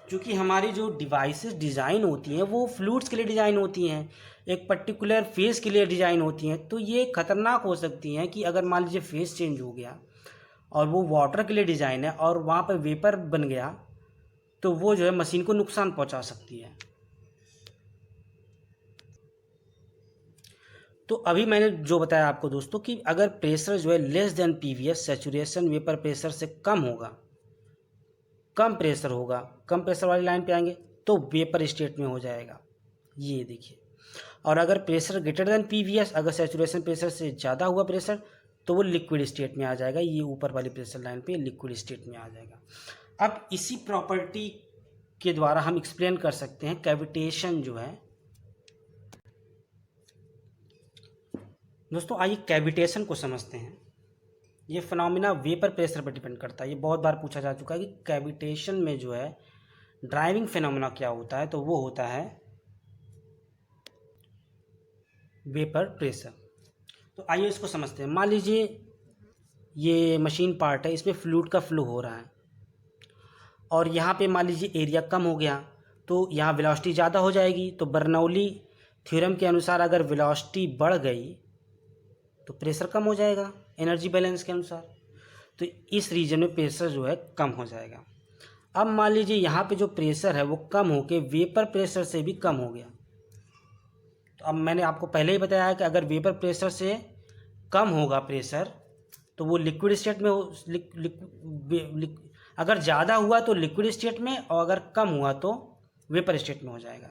क्योंकि हमारी जो डिवाइसेस डिज़ाइन होती हैं वो फ्लूइड्स के लिए डिज़ाइन होती हैं, एक पर्टिकुलर फेज़ के लिए डिज़ाइन होती हैं। तो ये खतरनाक हो सकती हैं कि अगर मान लीजिए फेज़ चेंज हो गया और वो वाटर के लिए डिज़ाइन है और वहाँ पर वेपर बन गया, तो वो जो है मशीन को नुकसान पहुँचा सकती है। तो अभी मैंने जो बताया आपको दोस्तों कि अगर प्रेशर जो है less than PVS, saturation vapour pressure से कम होगा, कम प्रेशर होगा, कम प्रेशर वाली लाइन पे आएंगे तो वेपर स्टेट में हो जाएगा, ये देखिए। और अगर प्रेशर ग्रेटर देन पीवीएस, अगर सैचुरेशन प्रेशर से ज़्यादा हुआ प्रेशर, तो वो लिक्विड स्टेट में आ जाएगा, ये ऊपर वाली प्रेशर लाइन पे लिक्विड स्टेट में आ जाएगा। अब इसी प्रॉपर्टी के द्वारा हम एक्सप्लेन कर सकते हैं कैविटेशन जो है। दोस्तों आइए कैविटेशन को समझते हैं। ये फिनोमिना वेपर प्रेशर पर डिपेंड करता है, ये बहुत बार पूछा जा चुका है कि कैविटेशन में जो है ड्राइविंग फिनोमिना क्या होता है, तो वो होता है वेपर प्रेशर। तो आइए इसको समझते हैं। मान लीजिए ये मशीन पार्ट है, इसमें फ्लूइड का फ्लो हो रहा है और यहाँ पे मान लीजिए एरिया कम हो गया तो यहाँ वेलोसिटी ज़्यादा हो जाएगी। तो बर्नौली थ्योरम के अनुसार अगर वेलोसिटी बढ़ गई तो प्रेशर कम हो जाएगा एनर्जी बैलेंस के अनुसार, तो इस रीजन में प्रेशर जो है कम हो जाएगा। अब मान लीजिए यहाँ पे जो प्रेशर है वो कम होके वेपर प्रेशर से भी कम हो गया, तो तो अब मैंने आपको पहले ही बताया है कि अगर वेपर प्रेशर से कम होगा प्रेशर तो वो लिक्विड स्टेट में अगर ज़्यादा हुआ तो लिक्विड स्टेट में, और अगर कम हुआ तो वेपर स्टेट में हो जाएगा।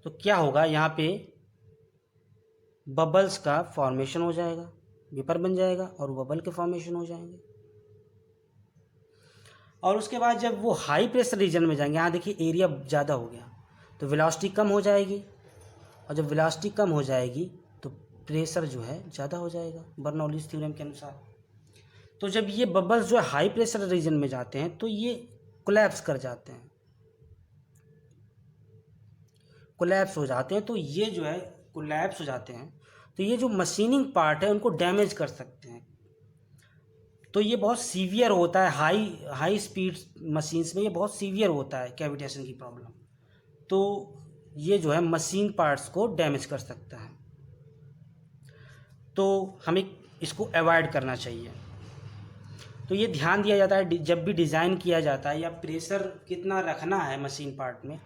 तो क्या होगा, यहाँ पे बबल्स का फॉर्मेशन हो जाएगा, वेपर बन जाएगा और बबल के फॉर्मेशन हो जाएंगे। और उसके बाद जब वो हाई प्रेशर रीजन में जाएंगे, यहाँ देखिए एरिया ज़्यादा हो गया तो वेलोसिटी कम हो जाएगी, और जब वेलोसिटी कम हो जाएगी तो प्रेशर जो है ज़्यादा हो जाएगा बर्नौलीज थ्योरम के अनुसार। तो जब ये बबल्स जो है हाई प्रेशर रीजन में जाते हैं तो ये कोलैप्स कर जाते हैं, कोलैप्स हो जाते हैं। तो ये जो है कोलैप्स हो जाते हैं तो ये जो मशीनिंग पार्ट है उनको डैमेज कर सकते हैं। तो ये बहुत सीवियर होता है, हाई स्पीड मशीन्स में ये बहुत सीवियर होता है कैविटेशन की प्रॉब्लम। तो ये जो है मशीन पार्ट्स को डैमेज कर सकता है, तो हमें इसको अवॉइड करना चाहिए। तो ये ध्यान दिया जाता है जब भी डिज़ाइन किया जाता है या प्रेशर कितना रखना है मशीन पार्ट में।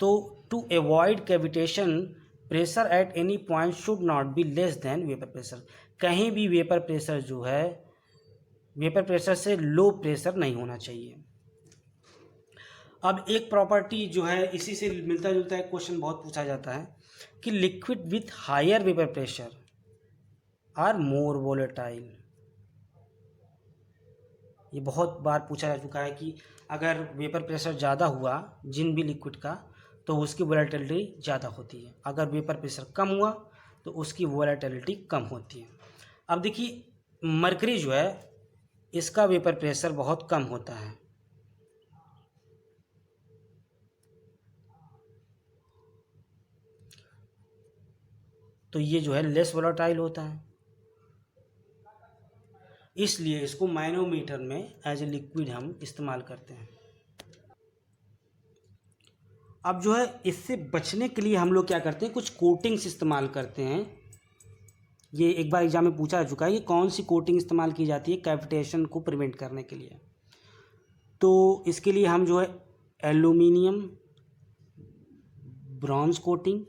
तो to avoid cavitation pressure at any point should not be less than vapour pressure. कहीं भी वेपर प्रेशर जो है वेपर प्रेशर से लो प्रेशर नहीं होना चाहिए। अब एक प्रॉपर्टी जो है इसी से मिलता जुलता है, क्वेश्चन बहुत पूछा जाता है कि liquid with higher vapour pressure are more volatile. ये बहुत बार पूछा जा चुका है कि अगर वेपर प्रेशर ज़्यादा हुआ जिन भी लिक्विड का तो उसकी वोलेटिलिटी ज़्यादा होती है, अगर वेपर प्रेशर कम हुआ तो उसकी वोलेटिलिटी कम होती है। अब देखिए मरकरी जो है इसका वेपर प्रेशर बहुत कम होता है, तो ये जो है लेस वोलेटाइल होता है, इसलिए इसको मैनोमीटर में एज ए लिक्विड हम इस्तेमाल करते हैं। अब जो है इससे बचने के लिए हम लोग क्या करते हैं, कुछ कोटिंग्स इस्तेमाल करते हैं। ये एक बार एग्जाम में पूछा जा चुका है कि कौन सी कोटिंग इस्तेमाल की जाती है कैविटेशन को प्रिवेंट करने के लिए। तो इसके लिए हम जो है एल्यूमिनियम ब्रॉन्ज कोटिंग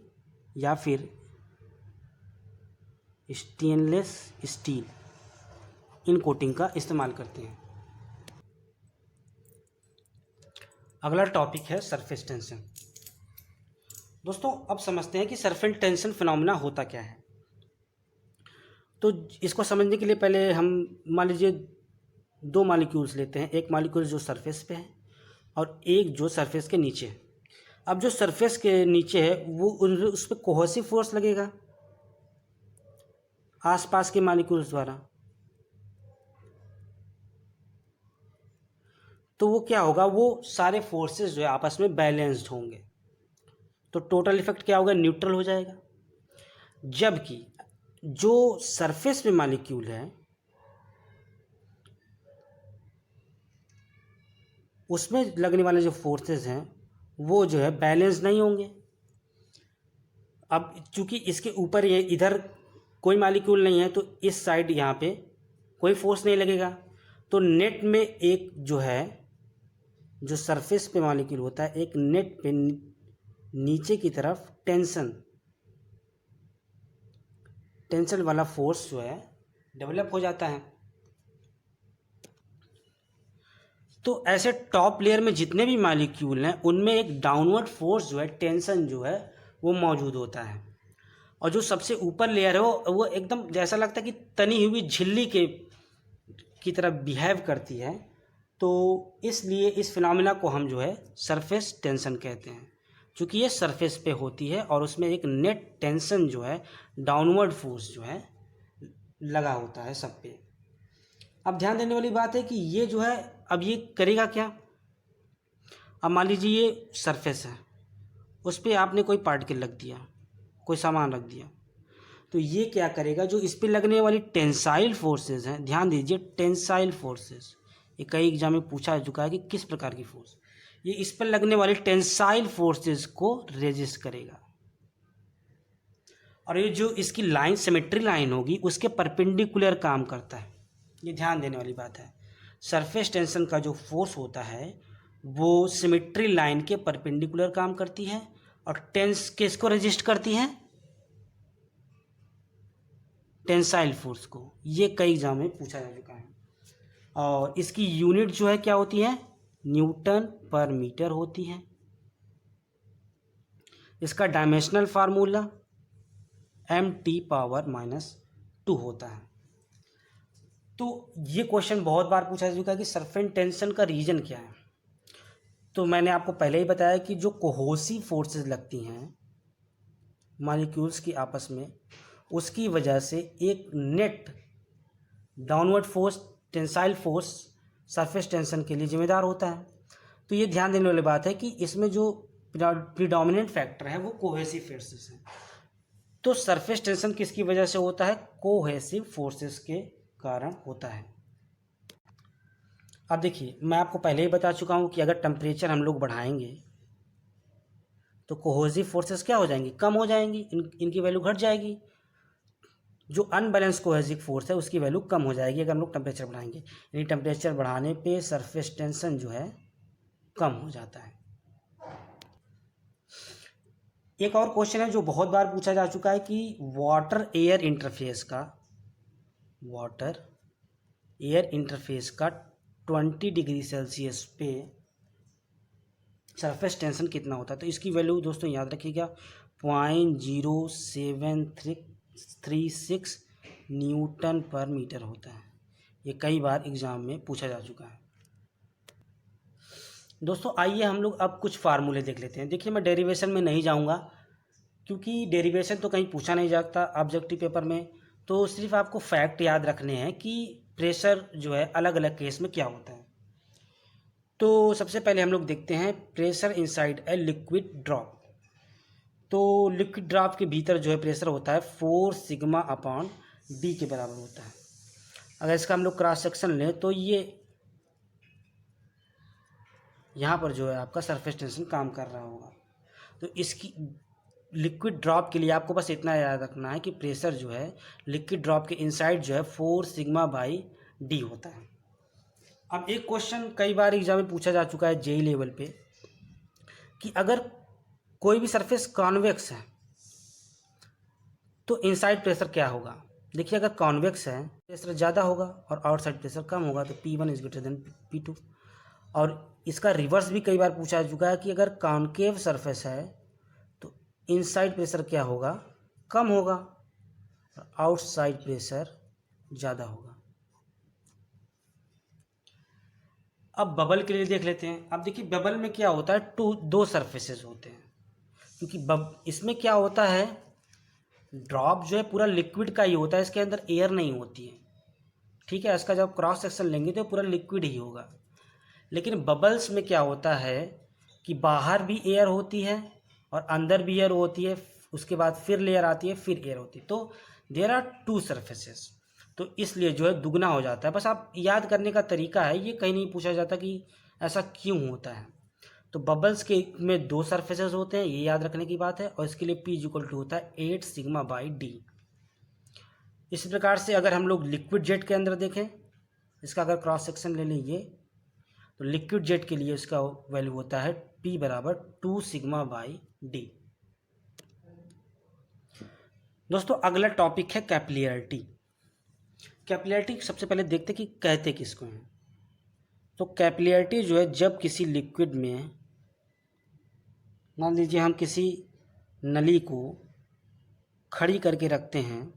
या फिर स्टेनलेस स्टील, इन कोटिंग का इस्तेमाल करते हैं। अगला टॉपिक है सरफेस टेंशन। दोस्तों अब समझते हैं कि सरफेस टेंशन फिनोमेना होता क्या है। तो इसको समझने के लिए पहले हम मान लीजिए दो मॉलिक्यूल्स लेते हैं, एक मॉलिक्यूल जो सरफेस पे है और एक जो सरफेस के नीचे है। अब जो सरफेस के नीचे है वो उस पर कोहेसिव फोर्स लगेगा आसपास के मॉलिक्यूल्स द्वारा, तो वो क्या होगा, वो सारे फोर्सेस जो है आपस में बैलेंस्ड होंगे, तो टोटल इफेक्ट क्या होगा, न्यूट्रल हो जाएगा। जबकि जो सरफेस में मॉलिक्यूल है उसमें लगने वाले जो फोर्सेस हैं वो जो है बैलेंस नहीं होंगे। अब चूंकि इसके ऊपर ये इधर कोई मॉलिक्यूल नहीं है तो इस साइड यहाँ पे कोई फोर्स नहीं लगेगा, तो नेट में एक जो है जो सरफेस पे मॉलिक्यूल होता है एक नेट पे नीचे की तरफ टेंशन वाला फोर्स जो है डेवलप हो जाता है। तो ऐसे टॉप लेयर में जितने भी मॉलिक्यूल हैं उनमें एक डाउनवर्ड फोर्स जो है टेंशन जो है वो मौजूद होता है, और जो सबसे ऊपर लेयर है वो एकदम जैसा लगता है कि तनी हुई झिल्ली की तरह बिहेव करती है। तो इसलिए इस फिनोमेना को हम जो है सरफेस टेंशन कहते हैं, क्योंकि ये सरफेस पे होती है और उसमें एक नेट टेंशन जो है डाउनवर्ड फोर्स जो है लगा होता है सब पे। अब ध्यान देने वाली बात है कि ये जो है अब ये करेगा क्या। अब मान लीजिए ये सरफेस है, उस पर आपने कोई पार्टिकल रख दिया, कोई सामान रख दिया, तो ये क्या करेगा, जो इस पर लगने वाली टेंसाइल फोर्सेस हैं, ध्यान दीजिए टेंसाइल फोर्सेस, ये कई एग्जाम में पूछा जा चुका है कि किस प्रकार की फोर्स, ये इस पर लगने वाली टेंसाइल फोर्सेस को रेजिस्ट करेगा, और ये जो इसकी लाइन सिमेट्री लाइन होगी उसके परपेंडिकुलर काम करता है। ये ध्यान देने वाली बात है, सरफेस टेंशन का जो फोर्स होता है वो सिमेट्री लाइन के परपेंडिकुलर काम करती है और टेंस किसको रेजिस्ट करती है, टेंसाइल फोर्स को। ये कई एग्जाम में पूछा जा चुका है। और इसकी यूनिट जो है क्या होती है, न्यूटन पर मीटर होती है। इसका डायमेंशनल फार्मूला Mt⁻⁻² होता है। तो ये क्वेश्चन बहुत बार पूछा जा चुका है कि सरफेस टेंशन का रीजन क्या है। तो मैंने आपको पहले ही बताया कि जो कोहेसिव फोर्सेस लगती हैं मॉलिक्यूल्स की आपस में, उसकी वजह से एक net downward force, tensile force surface tension के लिए जिम्मेदार होता है। तो ये ध्यान देने वाली बात है कि इसमें जो प्रीडोमिनेंट फैक्टर है वो कोहेसिव फोर्सेस हैं। तो सरफेस टेंशन किसकी वजह से होता है, कोहेसिव फोर्सेस के कारण होता है। अब देखिए, मैं आपको पहले ही बता चुका हूँ कि अगर टेम्परेचर हम लोग बढ़ाएंगे तो कोहेसिव फोर्सेस क्या हो जाएंगी, कम हो जाएंगी, इनकी वैल्यू घट जाएगी। जो अनबैलेंस कोहेसिव फोर्स है उसकी वैल्यू कम हो जाएगी अगर हम लोग टेम्परेचर बढ़ाएंगे। यानी टेम्परेचर बढ़ाने पे सरफेस टेंशन जो है कम हो जाता है। एक और क्वेश्चन है जो बहुत बार पूछा जा चुका है कि वाटर एयर इंटरफेस का 20 डिग्री सेल्सियस पे सरफेस टेंशन कितना होता है। तो इसकी वैल्यू दोस्तों याद रखिएगा 0.0736 न्यूटन पर मीटर होता है। ये कई बार एग्जाम में पूछा जा चुका है। दोस्तों आइए हम लोग अब कुछ फार्मूले देख लेते हैं। देखिए, मैं डेरिवेशन में नहीं जाऊंगा क्योंकि डेरिवेशन तो कहीं पूछा नहीं जाता ऑब्जेक्टिव पेपर में। तो सिर्फ आपको फैक्ट याद रखने हैं कि प्रेशर जो है अलग अलग केस में क्या होता है। तो सबसे पहले हम लोग देखते हैं pressure inside a liquid drop. तो लिक्विड ड्रॉप के भीतर जो है प्रेशर होता है 4 सिग्मा अपॉन डी के बराबर होता है। अगर इसका हम लोग क्रॉस सेक्शन लें तो ये यहाँ पर जो है आपका सरफेस टेंशन काम कर रहा होगा। तो इसकी लिक्विड ड्रॉप के लिए आपको बस इतना याद रखना है कि प्रेशर जो है लिक्विड ड्रॉप के इनसाइड जो है 4 सिग्मा बाई डी होता है। अब एक क्वेश्चन कई बार एग्जाम में पूछा जा चुका है जेई लेवल पे कि अगर कोई भी सरफेस कॉन्वेक्स है तो इनसाइड प्रेशर क्या होगा। देखिए, अगर कॉन्वेक्स है प्रेशर ज़्यादा होगा और आउटसाइड प्रेशर कम होगा, तो P1 is greater than P2। और इसका रिवर्स भी कई बार पूछा जा चुका है कि अगर कॉन्केव सरफेस है तो इनसाइड प्रेशर क्या होगा, कम होगा, और आउटसाइड प्रेशर ज़्यादा होगा। अब बबल के लिए देख लेते हैं। अब देखिए, बबल में क्या होता है, दो सरफेसेस होते हैं। क्योंकि इसमें क्या होता है, ड्रॉप जो है पूरा लिक्विड का ही होता है, इसके अंदर एयर नहीं होती है। ठीक है, इसका जब क्रॉस सेक्शन लेंगे तो पूरा लिक्विड ही होगा। लेकिन बबल्स में क्या होता है कि बाहर भी एयर होती है और अंदर भी एयर होती है, उसके बाद फिर लेयर आती है, फिर एयर होती है। तो देयर आर 2 सरफेसेस। तो इसलिए जो है दुगना हो जाता है। बस आप याद करने का तरीका है, ये कहीं नहीं पूछा जाता कि ऐसा क्यों होता है। तो बबल्स के में 2 सरफेसेस होते हैं, ये याद रखने की बात है। और इसके लिए P = होता है 8 सिग्मा बाई डी। इसी प्रकार से अगर हम लोग लिक्विड जेट के अंदर देखें, इसका अगर क्रॉस सेक्शन ले लीजिए तो लिक्विड जेट के लिए इसका वैल्यू होता है P = 2 सिग्मा बाई डी। दोस्तों अगला टॉपिक है कैपिलैरिटी। कैपिलैरिटी सबसे पहले देखते कि कहते किसको हैं। तो कैपिलैरिटी जो है, जब किसी लिक्विड में मान लीजिए हम किसी नली को खड़ी करके रखते हैं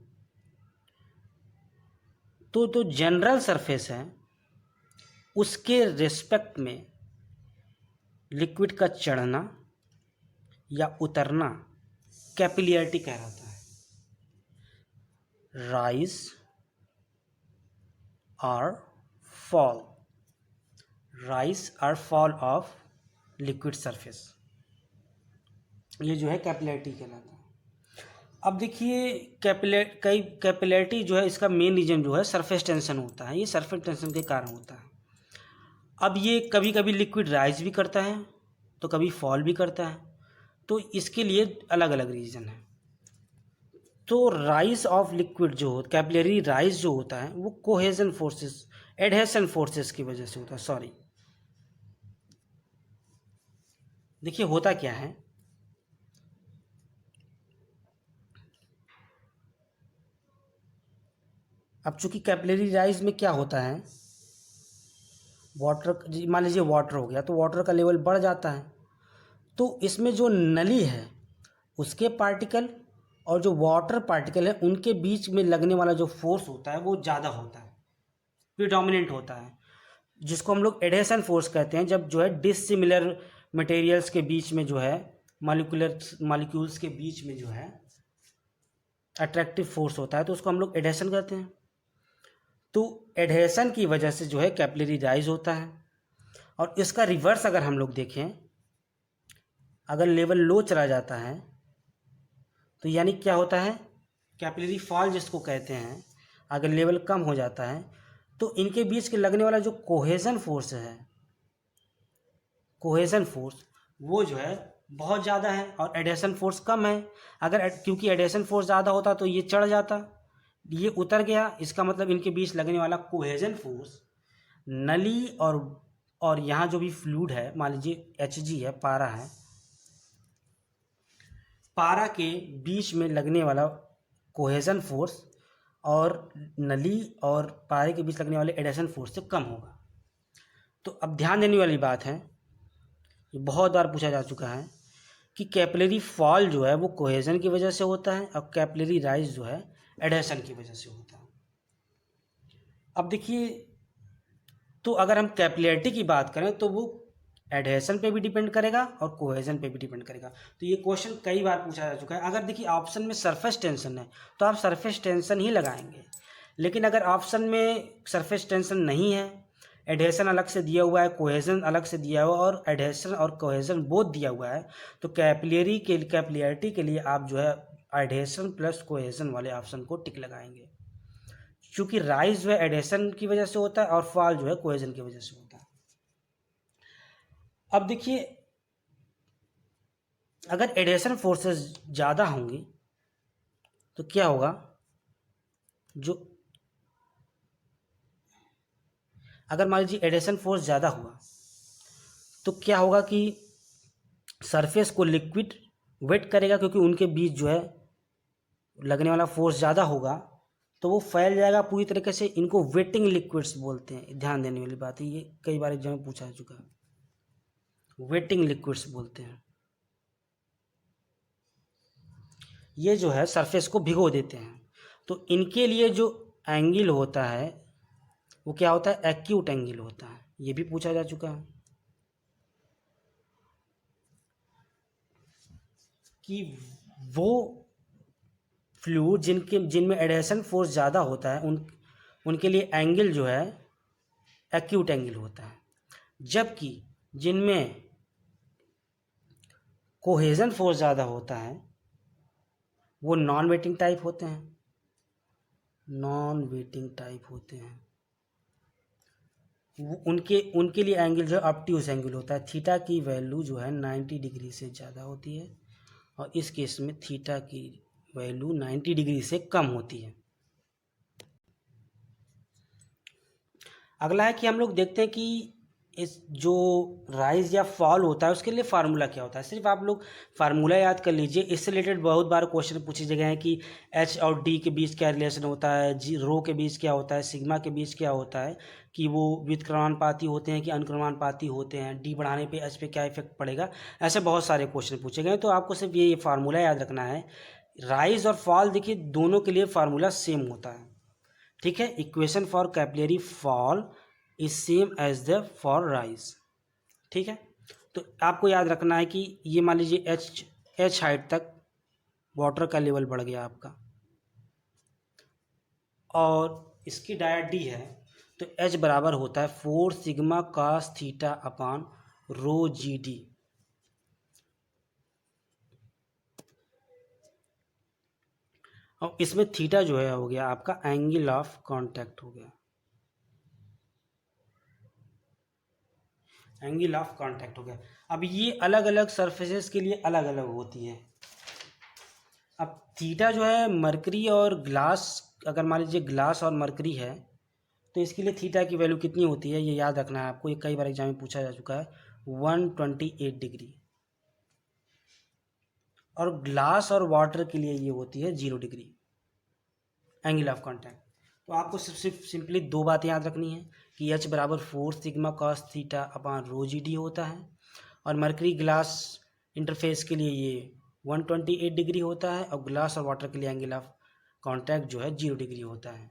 तो जनरल सरफेस है उसके रिस्पेक्ट में लिक्विड का चढ़ना या उतरना कैपिलैरिटी कहलाता है। राइज और फॉल ऑफ लिक्विड सरफेस, ये जो है कैपिलैरिटी कहलाता है। अब देखिए, कैपिलैरिटी जो है इसका मेन रीजन जो है सरफेस टेंशन होता है। ये सरफेस टेंशन के कारण होता है। अब ये कभी कभी लिक्विड राइज भी करता है तो कभी फॉल भी करता है, तो इसके लिए अलग अलग रीजन है। तो राइज ऑफ लिक्विड जो हो, कैपिलरी राइज जो होता है वो एडहेशन फोर्सेस की वजह से होता है। सॉरी, देखिए होता क्या है, अब चूंकि कैपिलरी राइज में क्या होता है, वाटर, मान लीजिए वाटर हो गया तो वाटर का लेवल बढ़ जाता है, तो इसमें जो नली है उसके पार्टिकल और जो वाटर पार्टिकल है उनके बीच में लगने वाला जो फोर्स होता है वो ज़्यादा होता है, प्रीडोमिनेंट होता है, जिसको हम लोग एडहेशन फोर्स कहते हैं। जब जो है डिसिमिलर मटेरियल्स के बीच में जो है मॉलिक्यूल्स के बीच में जो है अट्रैक्टिव फोर्स होता है तो उसको हम लोग एडहेशन कहते हैं। तो एडहेशन की वजह से जो है कैपिलरी राइज होता है। और इसका रिवर्स अगर हम लोग देखें, अगर लेवल लो चला जाता है तो यानी क्या होता है, कैपिलरी फॉल जिसको कहते हैं, अगर लेवल कम हो जाता है तो इनके बीच के लगने वाला जो कोहेजन फोर्स है, कोहेजन फोर्स वो जो है बहुत ज़्यादा है और एडेशन फोर्स कम है। अगर क्योंकि एडेशन फोर्स ज़्यादा होता तो ये चढ़ जाता, ये उतर गया, इसका मतलब इनके बीच लगने वाला कोहेजन फोर्स नली और यहाँ जो भी फ्लूइड है, मान लीजिए Hg है, पारा है, पारा के बीच में लगने वाला कोहेजन फोर्स और नली और पारे के बीच लगने वाले एडेशन फोर्स से कम होगा। तो अब ध्यान देने वाली बात है, ये बहुत बार पूछा जा चुका है कि कैपिलरी फॉल जो है वो कोहेजन की वजह से होता है और कैपिलरी राइज जो है एडेशन की वजह से होता है। अब देखिए, तो अगर हम कैपिलरिटी की बात करें तो वो एडहेशन पे भी डिपेंड करेगा और कोहेजन पे भी डिपेंड करेगा। तो ये क्वेश्चन कई बार पूछा जा चुका है। अगर देखिए ऑप्शन में सरफेस टेंशन है तो आप सरफेस टेंशन ही लगाएंगे, लेकिन अगर ऑप्शन में सरफेस टेंशन नहीं है, एडहेशन अलग से दिया हुआ है, कोहेजन अलग से दिया हुआ है और एडहेशन और कोहेजन बोथ दिया हुआ है, तो कैपिलरिटी के लिए आप जो है एडहेशन प्लस कोहेजन वाले ऑप्शन को टिक लगाएंगे, क्योंकि राइज जो है एडेशन की वजह से होता है और फॉल जो है कोहेजन की वजह से होता है। अब देखिए, अगर एडेशन फोर्सेस ज़्यादा होंगी तो क्या होगा, जो अगर मान लीजिए एडेशन फोर्स ज़्यादा हुआ तो क्या होगा कि सरफेस को लिक्विड वेट करेगा, क्योंकि उनके बीच जो है लगने वाला फोर्स ज़्यादा होगा तो वो फैल जाएगा पूरी तरीके से। इनको वेटिंग लिक्विड्स बोलते हैं, ध्यान देने वाली बात है, ये कई बार एग्जाम में पूछा जा चुका है, वेटिंग लिक्विड्स बोलते हैं। ये जो है सरफेस को भिगो देते हैं, तो इनके लिए जो एंगल होता है वो क्या होता है, एक्यूट एंगल होता है, ये भी पूछा जा चुका है कि वो फ्लूइड जिनमें एडेशन फोर्स ज़्यादा होता है उनके लिए एंगल जो है एक्यूट एंगल होता है, जबकि जिनमें कोहेजन फोर्स ज़्यादा होता है वो नॉन वेटिंग टाइप होते हैं, नॉन वेटिंग टाइप होते हैं। उनके लिए एंगल जो है ऑब्ट्यूज एंगल होता है, थीटा की वैल्यू जो है 90 डिग्री से ज़्यादा होती है और इस केस में थीटा की वैल्यू 90 डिग्री से कम होती है। अगला है कि हम लोग देखते हैं कि इस जो राइज या फॉल होता है उसके लिए फार्मूला क्या होता है। सिर्फ आप लोग फार्मूला याद कर लीजिए। इससे रिलेटेड बहुत बार क्वेश्चन पूछे गए हैं कि एच और डी के बीच क्या रिलेशन होता है, जी रो के बीच क्या होता है, सिग्मा के बीच क्या होता है, कि वो व्युत्क्रमानुपाती होते हैं कि अनुक्रमानुपाती होते हैं, डी बढ़ाने पे एच पे क्या इफेक्ट पड़ेगा। ऐसे बहुत सारे क्वेश्चन पूछे गए हैं, तो आपको सिर्फ ये फार्मूला याद रखना है। राइज और फॉल देखिए दोनों के लिए फार्मूला सेम होता है, ठीक है। Equation for capillary fall is same as the for rise, ठीक है। तो आपको याद रखना है कि ये मान लीजिए एच हाइट तक वाटर का लेवल बढ़ गया आपका और इसकी डायरेक्ट डी है, तो एच बराबर होता है 4 सिग्मा कॉस थीटा अपान रो जी डी। और इसमें थीटा जो है हो गया आपका एंगल ऑफ कांटेक्ट हो गया, एंगल ऑफ कांटेक्ट हो गया। अब ये अलग अलग सरफेसेस के लिए अलग अलग होती है। अब थीटा जो है मरकरी और ग्लास, अगर मान लीजिए ग्लास और मरकरी है तो इसके लिए थीटा की वैल्यू कितनी होती है ये याद रखना है आपको, ये कई बार एग्जाम में पूछा जा चुका है, 128 डिग्री। और ग्लास और वाटर के लिए ये होती है 0 डिग्री एंगल ऑफ कांटेक्ट। तो आपको सिर्फ सिंपली दो बातें याद रखनी है कि H बराबर 4 sigma cos theta upon rho G D होता है, और मरकरी ग्लास इंटरफेस के लिए ये 128 डिग्री होता है, और ग्लास और वाटर के लिए एंगल ऑफ कॉन्टैक्ट जो है 0 डिग्री होता है।